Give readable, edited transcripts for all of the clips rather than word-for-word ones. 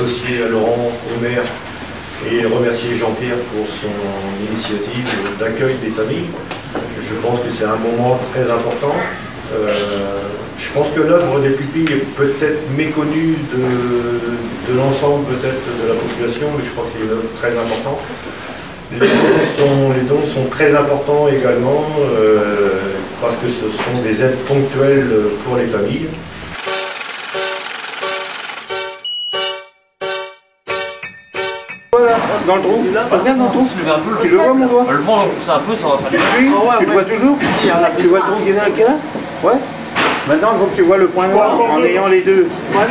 dossier à Laurent, au maire, et remercier Jean-Pierre pour son initiative d'accueil des familles. Je pense que c'est un moment très important. Je pense que l'œuvre des pupilles est peut-être méconnue de l'ensemble peut-être de la population, mais je crois que c'est une œuvre très importante. Les dons sont très importants également parce que ce sont des aides ponctuelles pour les familles. Voilà, dans le trou. Regarde dans le trou. Tu le vois mon doigt? Le vent va pousser un peu, ça va faire. Tu le vois toujours? Tu vois le trou qui est là? Ouais. Maintenant, il faut que tu vois le point noir en ayant les deux. Tu vois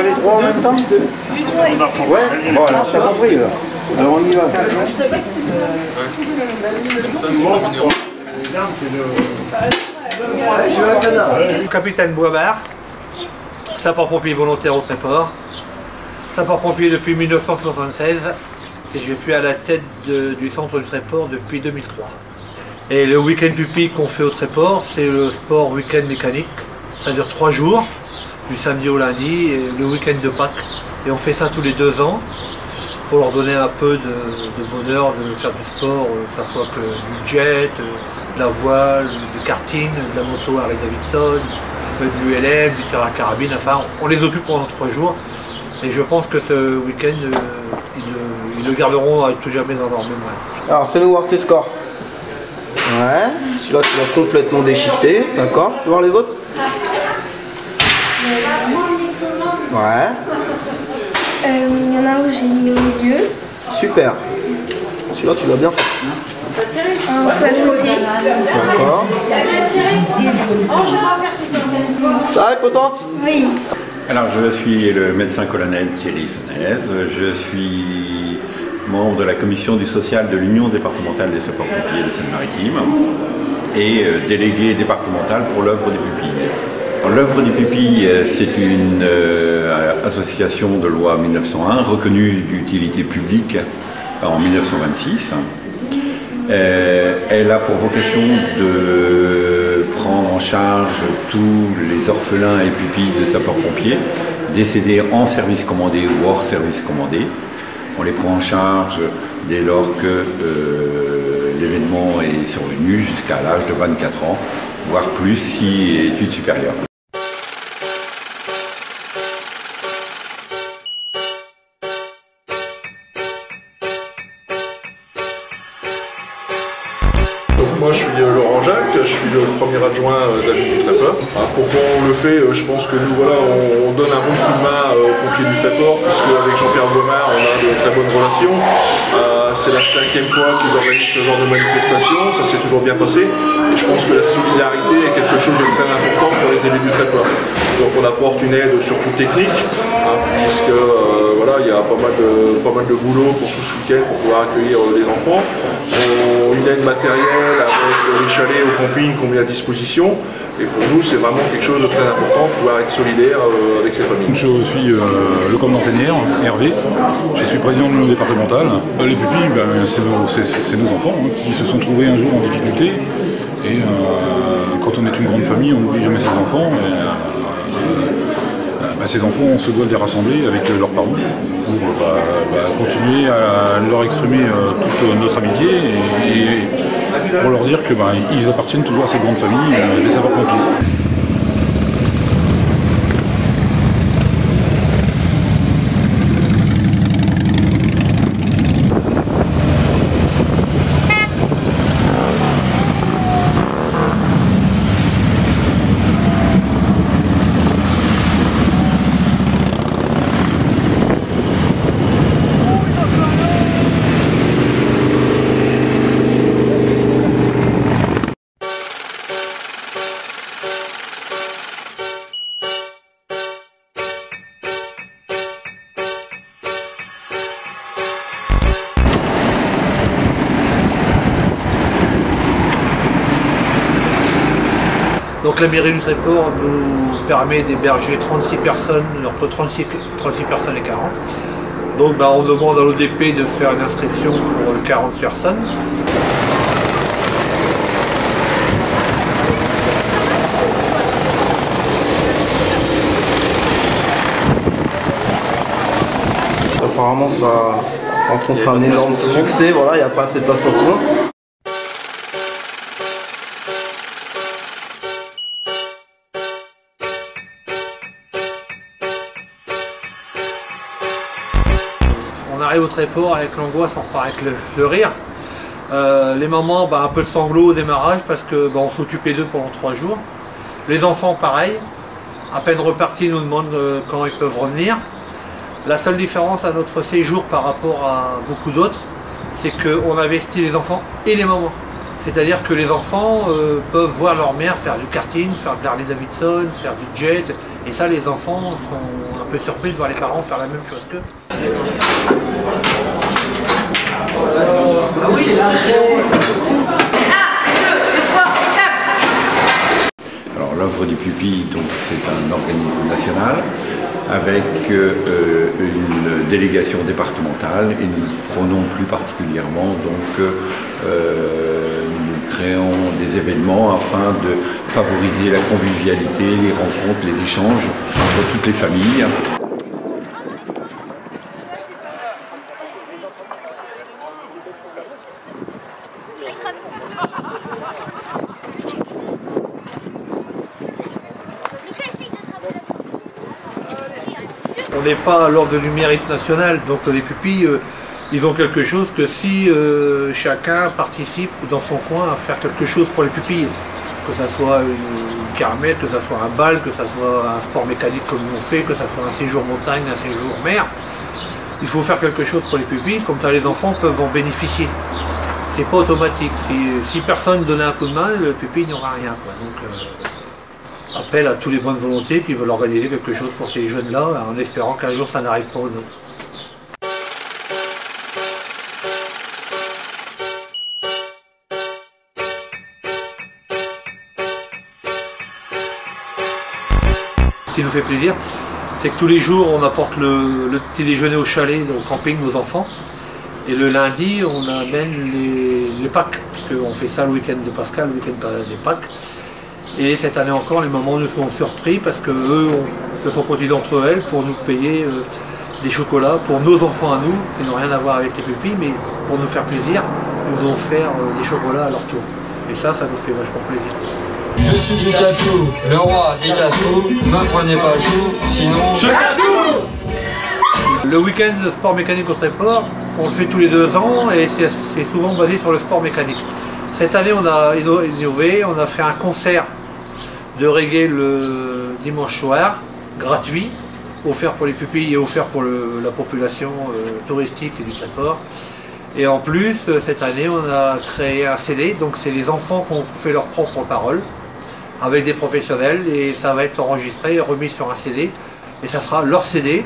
les trois en même temps? Ouais, voilà, t'as compris là. Alors on y va. Capitaine Boisbard, sapeur-pompier volontaire au Tréport, sapeur-pompier depuis 1976 et je suis à la tête du centre du Tréport depuis 2003. Et le week-end pupille qu'on fait au Tréport, c'est le sport week-end mécanique. Ça dure 3 jours, du samedi au lundi, et le week-end de Pâques. Et on fait ça tous les 2 ans pour leur donner un peu de bonheur de faire du sport, que ce soit que du jet, de la voile, du karting, de la moto Harley Davidson, du LM, du tir à carabine. Enfin, on les occupe pendant 3 jours. Et je pense que ce week-end, ils le garderont à tout jamais dans leur mémoire. Alors fais-nous voir tes scores. Ouais, celui-là tu l'as complètement déchiqueté, d'accord. Tu veux voir les autres? Ouais. Il y en a un où j'ai mis au milieu. Super. Celui-là tu l'as bien fait. Un peu à côté. D'accord. Ça va, contente? Oui. Alors je suis le médecin-colonel Thierry Sonnaise, je suis membre de la commission du social de l'Union départementale des sapeurs-pompiers de Seine-Maritime et délégué départemental pour l'œuvre des pupilles. L'œuvre des pupilles, c'est une association de loi 1901 reconnue d'utilité publique en 1926. Elle a pour vocation de prendre en charge tous les orphelins et pupilles de sapeurs-pompiers décédés en service commandé ou hors service commandé. On les prend en charge dès lors que l'événement est survenu jusqu'à l'âge de 24 ans, voire plus si études supérieures. Moi je suis Laurent Jacques, je suis le premier adjoint d'Avenue du Tréport. Pourquoi on le fait? Je pense que nous voilà, on donne un bon coup de main aux pompiers du Tréport, puisque avec Jean-Pierre Boisbard on a de très bonnes relations. C'est la 5e fois qu'ils organisent ce genre de manifestation, ça s'est toujours bien passé. Et je pense que la solidarité est quelque chose de très important pour les élus du Tréport. Donc on apporte une aide surtout technique, puisque voilà, il y a pas mal de boulot pour tout ce week-end pour pouvoir accueillir les enfants. Une aide matérielle avec les chalets au camping qu'on met à disposition. Et pour nous, c'est vraiment quelque chose de très important de pouvoir être solidaire avec ces familles. Je suis le commandant Ténière, Hervé. Je suis président de l'Union départementale. Les pupilles, c'est nos enfants qui se sont trouvés un jour en difficulté. Et quand on est une grande famille, on n'oublie jamais ses enfants. Ces enfants, on se doit de les rassembler avec leurs parents pour continuer à leur exprimer toute notre amitié et pour leur dire qu'ils appartiennent toujours à cette grande famille des sapeurs-pompiers. Donc la mairie du Tréport nous permet d'héberger 36 personnes, entre 36 personnes et 40. Donc on demande à l'ODP de faire une inscription pour 40 personnes. apparemment ça rencontre un énorme succès, voilà, il n'y a pas assez de place pour tout le monde. On arrive au tréport avec l'angoisse, on repart avec le rire. Les mamans, un peu de sanglots au démarrage parce que on s'occupait d'eux pendant 3 jours. Les enfants, pareil. À peine repartis, ils nous demandent quand ils peuvent revenir. La seule différence à notre séjour par rapport à beaucoup d'autres, c'est qu'on investit les enfants et les mamans. C'est-à-dire que les enfants peuvent voir leur mère faire du karting, faire de l'Harley Davidson, faire du jet. Et ça, les enfants sont un peu surpris de voir les parents faire la même chose qu'eux. Alors l'œuvre du pupille, donc c'est un organisme national avec une délégation départementale et nous prenons plus particulièrement donc nous créons des événements afin de favoriser la convivialité, les rencontres, les échanges entre toutes les familles. On n'est pas à l'ordre du mérite national, donc les pupilles, ils ont quelque chose que si chacun participe dans son coin à faire quelque chose pour les pupilles, que ce soit une kermesse, que ce soit un bal, que ce soit un sport mécanique comme on fait, que ce soit un séjour montagne, un séjour mer, il faut faire quelque chose pour les pupilles, comme ça les enfants peuvent en bénéficier. C'est pas automatique, si personne donnait un coup de main, le pupille n'aura rien, quoi. Donc, appel à tous les bonnes volontés qui veulent organiser quelque chose pour ces jeunes-là, en espérant qu'un jour ça n'arrive pas aux nôtres. Ce qui nous fait plaisir, c'est que tous les jours on apporte le petit déjeuner au chalet, au camping, nos enfants. Et le lundi, on amène les Pâques, parce qu'on fait ça le week-end de Pascal, le week-end des Pâques. Et cette année encore, les mamans nous sont surpris parce qu'eux se sont cotisés entre elles pour nous payer des chocolats pour nos enfants à nous, qui n'ont rien à voir avec les pupilles, mais pour nous faire plaisir, ils nous ont offert des chocolats à leur tour. Et ça nous fait vachement plaisir. Je suis Pikachu, le roi des gâteaux, me prenez pas chou, sinon je Le week-end de sport mécanique au Tréport, on le fait tous les 2 ans et c'est souvent basé sur le sport mécanique. Cette année, on a innové, on a fait un concert de reggae le dimanche soir, gratuit, offert pour les pupilles et offert pour la population touristique et du Tréport. Et en plus, cette année, on a créé un CD, donc c'est les enfants qui ont fait leurs propres paroles, avec des professionnels, et ça va être enregistré et remis sur un CD. Et ça sera leur CD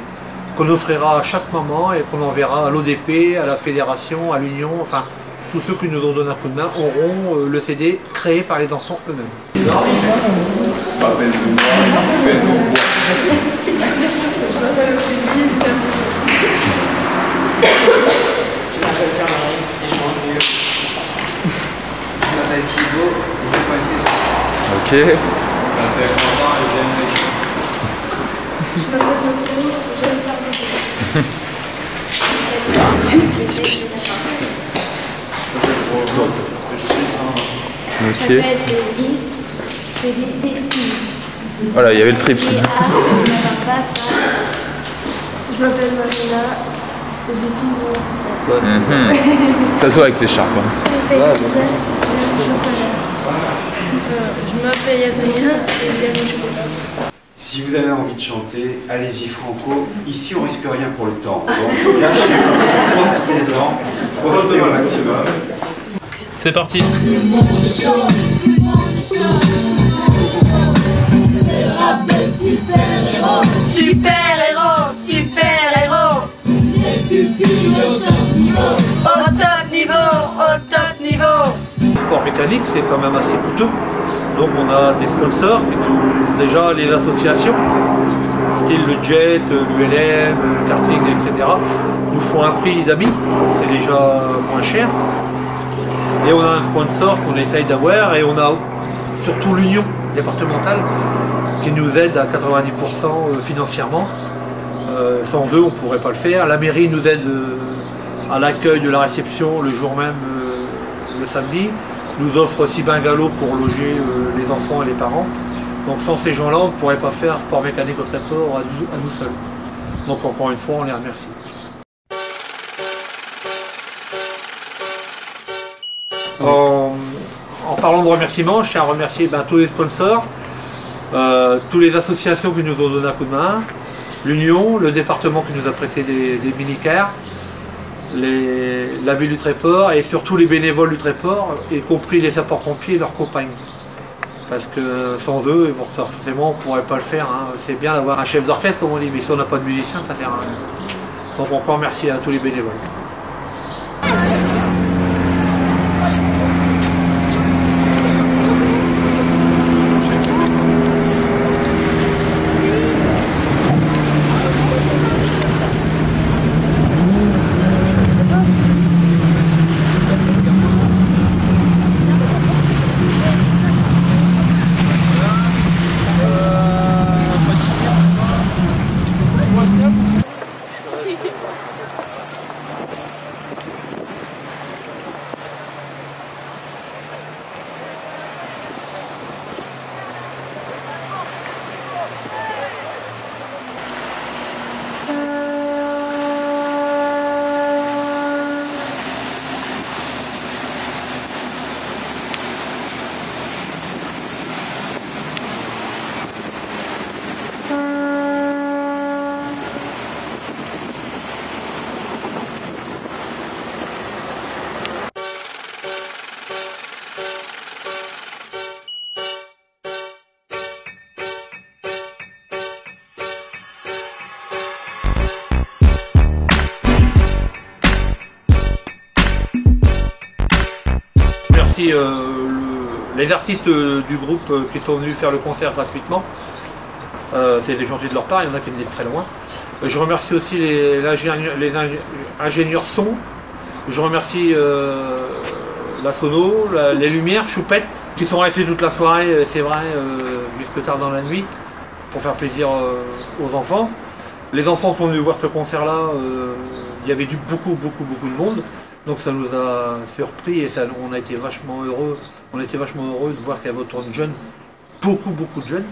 qu'on offrira à chaque maman et qu'on enverra à l'ODP, à la fédération, à l'Union, enfin, tous ceux qui nous ont donné un coup de main auront le CD créé par les enfants eux-mêmes. Ok. Excuse. Ok. Voilà, il y avait le trip. Je m'appelle Marina, j'ai 6 ans. Ça se voit avec l'écharpe. J'ai fait j'aime le chocolat. Je m'appelle Yasmina et j'aime le chocolat. Si vous avez envie de chanter, allez-y franco. Ici, on risque rien pour le temps. Donc, lâchez-vous, profitez-en, profitez au maximum. C'est parti. Super-héros, super-héros. Les pupilles au top niveau. Au top niveau, au top niveau. Le sport mécanique, c'est quand même assez coûteux. Donc on a des sponsors, déjà les associations, style le jet, l'ULM, le karting, etc. nous font un prix d'amis, c'est déjà moins cher. Et on a un sponsor qu'on essaye d'avoir et on a surtout l'Union départementale qui nous aide à 90% financièrement Sans eux, on ne pourrait pas le faire. La mairie nous aide à l'accueil de la réception le jour même, le samedi. Nous offre aussi bungalow pour loger les enfants et les parents. Donc sans ces gens-là, on ne pourrait pas faire sport mécanique au Tréport à nous seuls. Donc encore une fois, on les remercie. En parlant de remerciements, je tiens à remercier tous les sponsors, toutes les associations qui nous ont donné un coup de main, l'Union, le département qui nous a prêté des mini-cars, la ville du Tréport et surtout les bénévoles du Tréport, y compris les sapeurs-pompiers et leurs compagnes. Parce que sans eux, forcément, on ne pourrait pas le faire. Hein. C'est bien d'avoir un chef d'orchestre, comme on dit, mais si on n'a pas de musicien, ça ne sert à rien. Donc encore merci à tous les bénévoles. Merci les artistes du groupe qui sont venus faire le concert gratuitement. C'est des gentils de leur part, il y en a qui venaient de très loin. Je remercie aussi les ingénieurs son. Je remercie la sono, les lumières, Choupette, qui sont restés toute la soirée, c'est vrai, jusque tard dans la nuit, pour faire plaisir aux enfants. Les enfants sont venus voir ce concert-là, il y avait beaucoup de monde. Donc ça nous a surpris et on a été vachement heureux. On était vachement heureux de voir qu'il y avait autant de jeunes, beaucoup de jeunes.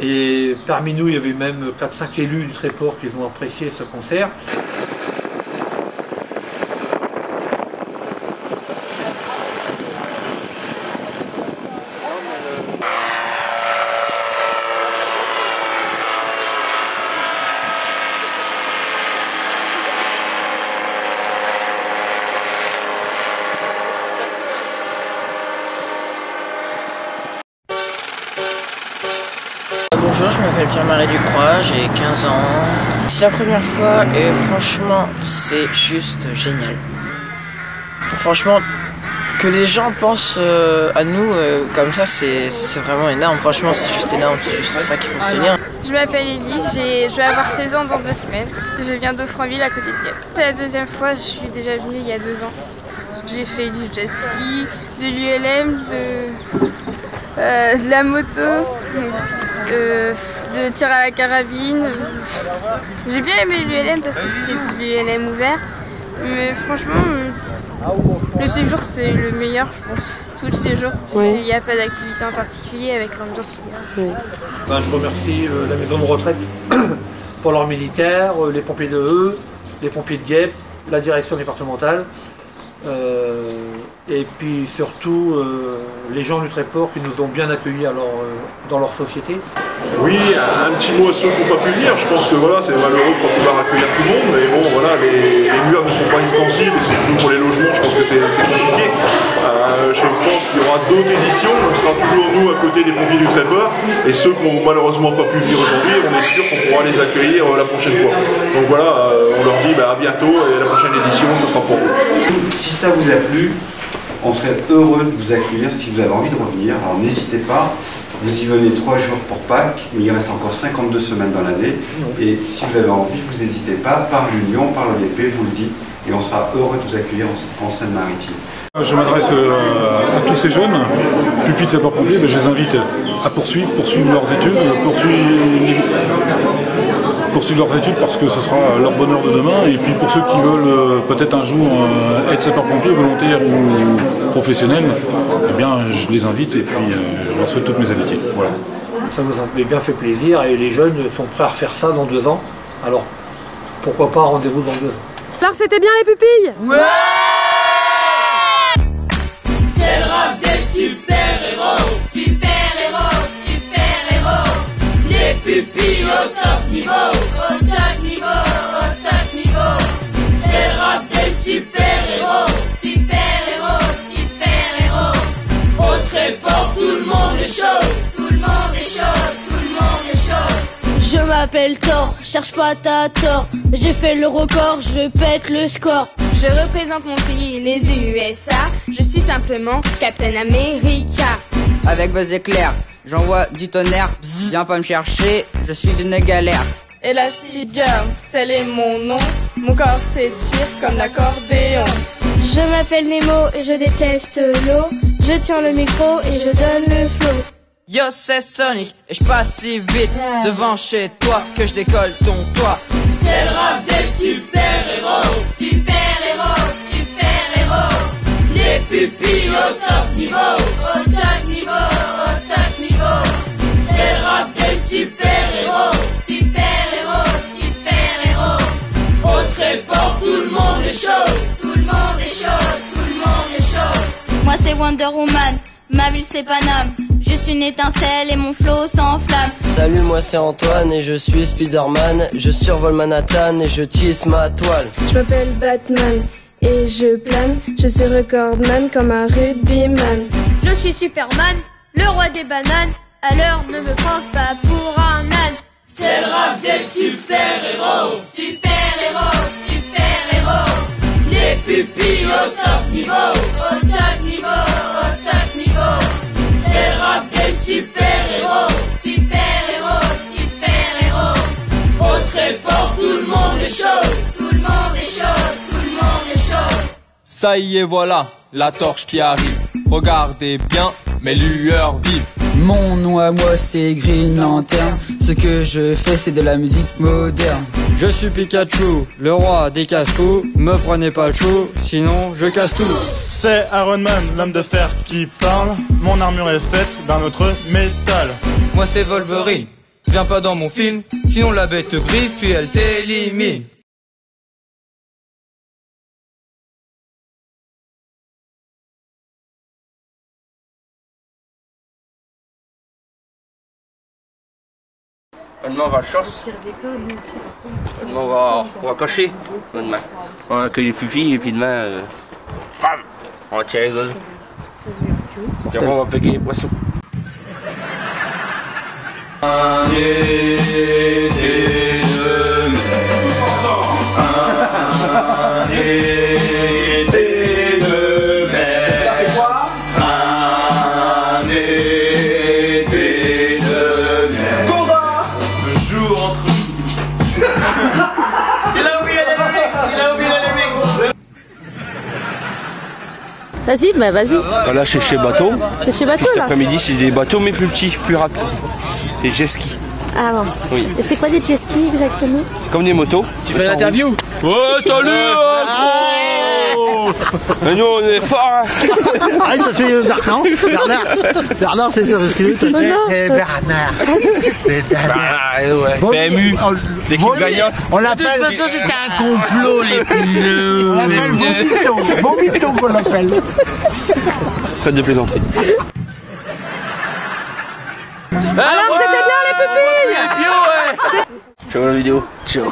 Et parmi nous, il y avait même 4-5 élus du Tréport qui ont apprécié ce concert. Bonjour, je m'appelle Pierre-Marie Ducroix, j'ai 15 ans. C'est la première fois et franchement, c'est juste génial. Franchement, que les gens pensent à nous comme ça, c'est vraiment énorme. Franchement, c'est juste énorme, c'est juste ça qu'il faut retenir. Je m'appelle Elise, je vais avoir 16 ans dans 2 semaines. Je viens d'Offranville à côté de Dieppe. C'est la deuxième fois, je suis déjà venue il y a 2 ans. J'ai fait du jet ski, de l'ULM, de la moto. De tir à la carabine. J'ai bien aimé l'ULM parce que c'était de l'ULM ouvert. Mais franchement, le séjour c'est le meilleur, je pense. Tout le séjour, parce qu'il n'y a pas d'activité en particulier avec l'ambiance qu'il y a. Je remercie la maison de retraite pour leur militaire, les pompiers de E, les pompiers de Dieppe, la direction départementale. Et puis surtout les gens du Tréport qui nous ont bien accueillis dans leur société. Oui, un petit mot à ceux qui n'ont pas pu venir. Je pense que voilà, c'est malheureux de ne pas pouvoir accueillir tout le monde, mais bon, voilà, les murs ne sont pas extensibles et c'est surtout pour les logements, je pense que c'est compliqué. Je pense qu'il y aura d'autres éditions, on sera toujours nous à côté des pompiers du Tréport et ceux qui n'ont malheureusement pas pu venir aujourd'hui, on est sûr qu'on pourra les accueillir la prochaine fois. Donc voilà, on leur dit à bientôt et la prochaine édition, ça sera pour vous. Si ça vous a plu, on serait heureux de vous accueillir si vous avez envie de revenir. Alors n'hésitez pas, vous y venez 3 jours pour Pâques, mais il reste encore 52 semaines dans l'année. Et si vous avez envie, vous n'hésitez pas, par l'Union, par l'ODP, vous le dites, et on sera heureux de vous accueillir en Seine-Maritime. Je m'adresse à tous ces jeunes, pupilles de sapeurs-pompiers, je les invite à poursuivre leurs études, poursuivre leurs études parce que ce sera leur bonheur de demain. Et puis pour ceux qui veulent peut-être un jour être sapeur-pompier, volontaire ou professionnel, eh bien je les invite et puis je leur souhaite toutes mes amitiés. Voilà. Ça nous a bien fait plaisir et les jeunes sont prêts à refaire ça dans 2 ans. Alors pourquoi pas rendez-vous dans 2 ans. Alors c'était bien les pupilles? Ouais. C'est le rap des super-héros, super-héros, super-héros. Les pupilles au top niveau, au top niveau, au top niveau. C'est le rap des super-héros, super-héros, super-héros. Au tréport, tout le monde est chaud, tout le monde est chaud, tout le monde est chaud. Je m'appelle Thor, cherche pas ta tort. J'ai fait le record, je pète le score. Je représente mon pays, les USA. Je suis simplement Captain America. Avec Buzz éclair, j'envoie du tonnerre. Viens pas me chercher, je suis une galère. Elastic Girl, tel est mon nom. Mon corps s'étire comme l'accordéon. Je m'appelle Nemo et je déteste l'eau. Je tiens le micro et je donne le flow. Yo, c'est Sonic et je passe si vite devant chez toi que je décolle ton toit. C'est le rap des super-héros, super-héros, super-héros. Les pupilles au top niveau, au top niveau, au top niveau. C'est le rap des super-héros, super-héros, super-héros. Au tréport, tout le monde est chaud, tout le monde est chaud, tout le monde est chaud. Moi c'est Wonder Woman, ma ville c'est Paname. Juste une étincelle et mon flow s'enflamme. Salut, moi c'est Antoine et je suis Spider-Man. Je survole Manhattan et je tisse ma toile. Je m'appelle Batman et je plane. Je suis recordman comme un rugbyman. Je suis Superman, le roi des bananes. Alors ne me prends pas pour un âne. C'est le rap des super-héros, super-héros, super-héros. Les pupilles au top niveau, au top niveau, au top niveau. C'est le rap des super-héros, super-héros, super-héros. Au tréport, tout le monde est chaud, tout le monde est chaud, tout le monde est chaud. Ça y est, voilà, la torche qui arrive. Regardez bien, mes lueurs vivent. Mon nom à moi c'est Green Lantern. Ce que je fais c'est de la musique moderne. Je suis Pikachu, le roi des casse-cou. Me prenez pas le chou, sinon je casse tout. C'est Iron Man, l'homme de fer qui parle. Mon armure est faite d'un autre métal. Moi c'est Wolverine, viens pas dans mon film, sinon la bête te brille puis elle t'élimine. Demain on va à la chasse. Demain on va cocher. Demain. On va accueillir les pupilles et puis demain bam, on va tirer les gosses. Puis après on va piquer les poissons. Un été de mer, un été de mer. Ça fait quoi? Un été de mer. Combat. Le jour entre nous. Il a oublié les mix, il a oublié les mix. Vas-y, bah vas-y. Là c'est chez Bateau. C'est chez Bateau là. L'après-midi c'est des bateaux mais plus petits, plus rapides. Des jet skis. Ah bon. Oui. Et c'est quoi des jet skis exactement? C'est comme des motos. Tu fais l'interview? Ouais, salut Mais nous on est forts hein. Ah ça fait Bernard. Bernard c'est sûr, parce que lui Bernard. C'est Bernard. Ouais. PMU, l'équipe gagnante. On l'appelle. De toute façon c'était un complot les pneus. On l'appelle Vomito qu'on l'appelle. Faites de plaisanterie. Alors c'était bien les pupilles. Ciao la vidéo. Ciao.